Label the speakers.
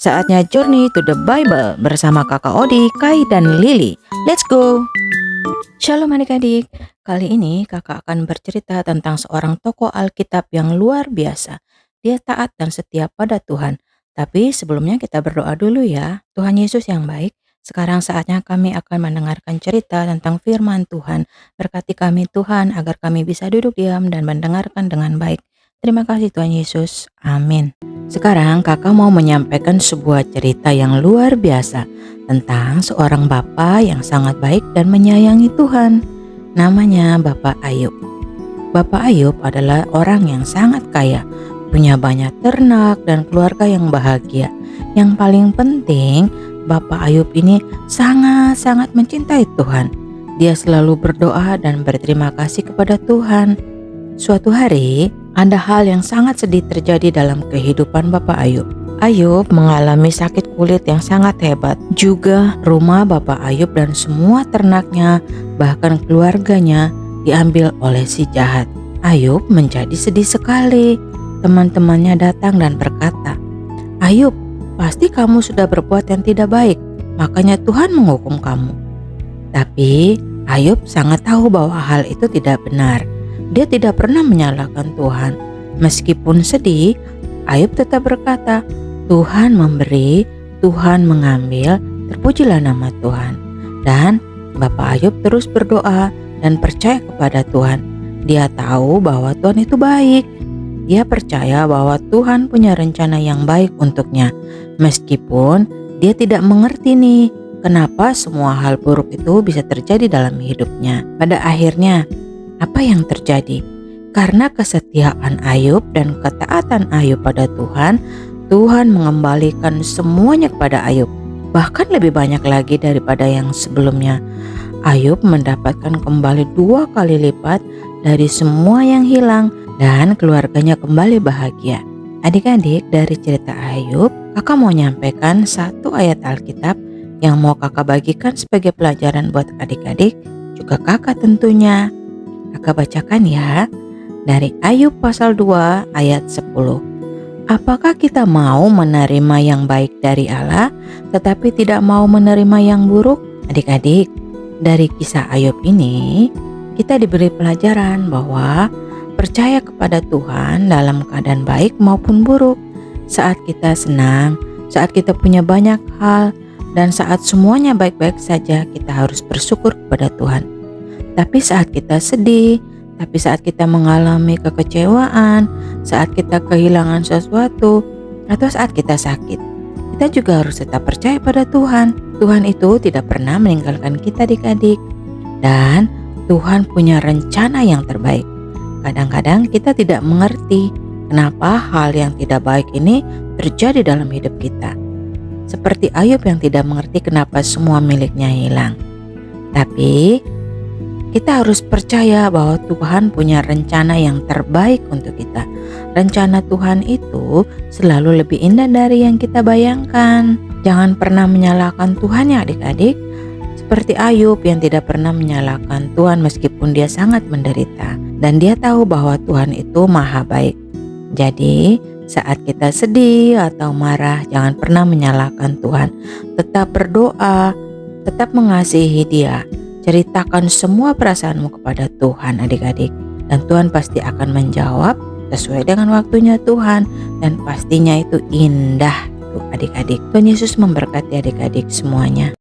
Speaker 1: Saatnya journey to the Bible bersama kakak Odi, Kai, dan Lily. Let's go! Shalom adik-adik, kali ini kakak akan bercerita tentang seorang tokoh Alkitab yang luar biasa. Dia taat dan setia pada Tuhan. Tapi sebelumnya kita berdoa dulu ya. Tuhan Yesus yang baik, sekarang saatnya kami akan mendengarkan cerita tentang firman Tuhan. Berkati kami Tuhan agar kami bisa duduk diam dan mendengarkan dengan baik. Terima kasih Tuhan Yesus. Amin. Sekarang kakak mau menyampaikan sebuah cerita yang luar biasa tentang seorang bapak yang sangat baik dan menyayangi Tuhan. Namanya Bapak Ayub. Bapak Ayub adalah orang yang sangat kaya, punya banyak ternak dan keluarga yang bahagia. Yang paling penting, Bapak Ayub ini sangat-sangat mencintai Tuhan. Dia selalu berdoa dan berterima kasih kepada Tuhan. Suatu hari, ada hal yang sangat sedih terjadi dalam kehidupan Bapak Ayub. Ayub mengalami sakit kulit yang sangat hebat. Juga rumah Bapak Ayub dan semua ternaknya, bahkan keluarganya diambil oleh si jahat. Ayub menjadi sedih sekali. Teman-temannya datang dan berkata, "Ayub, pasti kamu sudah berbuat yang tidak baik, makanya Tuhan menghukum kamu." Tapi Ayub sangat tahu bahwa hal itu tidak benar. Dia tidak pernah menyalahkan Tuhan. Meskipun sedih, Ayub tetap berkata, "Tuhan memberi, Tuhan mengambil, terpujilah nama Tuhan." Dan Bapak Ayub terus berdoa dan percaya kepada Tuhan. Dia tahu bahwa Tuhan itu baik. Dia percaya bahwa Tuhan punya rencana yang baik untuknya. Meskipun dia tidak mengerti nih, kenapa semua hal buruk itu bisa terjadi dalam hidupnya. Pada akhirnya, apa yang terjadi? Karena kesetiaan Ayub dan ketaatan Ayub pada Tuhan, Tuhan mengembalikan semuanya kepada Ayub. Bahkan lebih banyak lagi daripada yang sebelumnya. Ayub mendapatkan kembali 2 kali lipat dari semua yang hilang dan keluarganya kembali bahagia. Adik-adik, dari cerita Ayub, kakak mau nyampaikan satu ayat Alkitab yang mau kakak bagikan sebagai pelajaran buat adik-adik, juga kakak tentunya. Kakak bacakan ya, dari Ayub pasal 2 ayat 10. Apakah kita mau menerima yang baik dari Allah, tetapi tidak mau menerima yang buruk? Adik-adik, dari kisah Ayub ini, kita diberi pelajaran bahwa percaya kepada Tuhan dalam keadaan baik maupun buruk. Saat kita senang, saat kita punya banyak hal, dan saat semuanya baik-baik saja, kita harus bersyukur kepada Tuhan. Tapi saat kita sedih, tapi saat kita mengalami kekecewaan, saat kita kehilangan sesuatu, atau saat kita sakit, kita juga harus tetap percaya pada Tuhan. Tuhan itu tidak pernah meninggalkan kita adik-adik. Dan Tuhan punya rencana yang terbaik. Kadang-kadang kita tidak mengerti kenapa hal yang tidak baik ini terjadi dalam hidup kita. Seperti Ayub yang tidak mengerti kenapa semua miliknya hilang. Tapi kita harus percaya bahwa Tuhan punya rencana yang terbaik untuk kita. Rencana Tuhan itu selalu lebih indah dari yang kita bayangkan. Jangan pernah menyalahkan Tuhan ya adik-adik. Seperti Ayub yang tidak pernah menyalahkan Tuhan meskipun dia sangat menderita. Dan dia tahu bahwa Tuhan itu maha baik. Jadi saat kita sedih atau marah, jangan pernah menyalahkan Tuhan. Tetap berdoa, tetap mengasihi Dia. Ceritakan semua perasaanmu kepada Tuhan adik-adik. Dan Tuhan pasti akan menjawab sesuai dengan waktunya Tuhan. Dan pastinya itu indah tuh adik-adik. Tuhan Yesus memberkati adik-adik semuanya.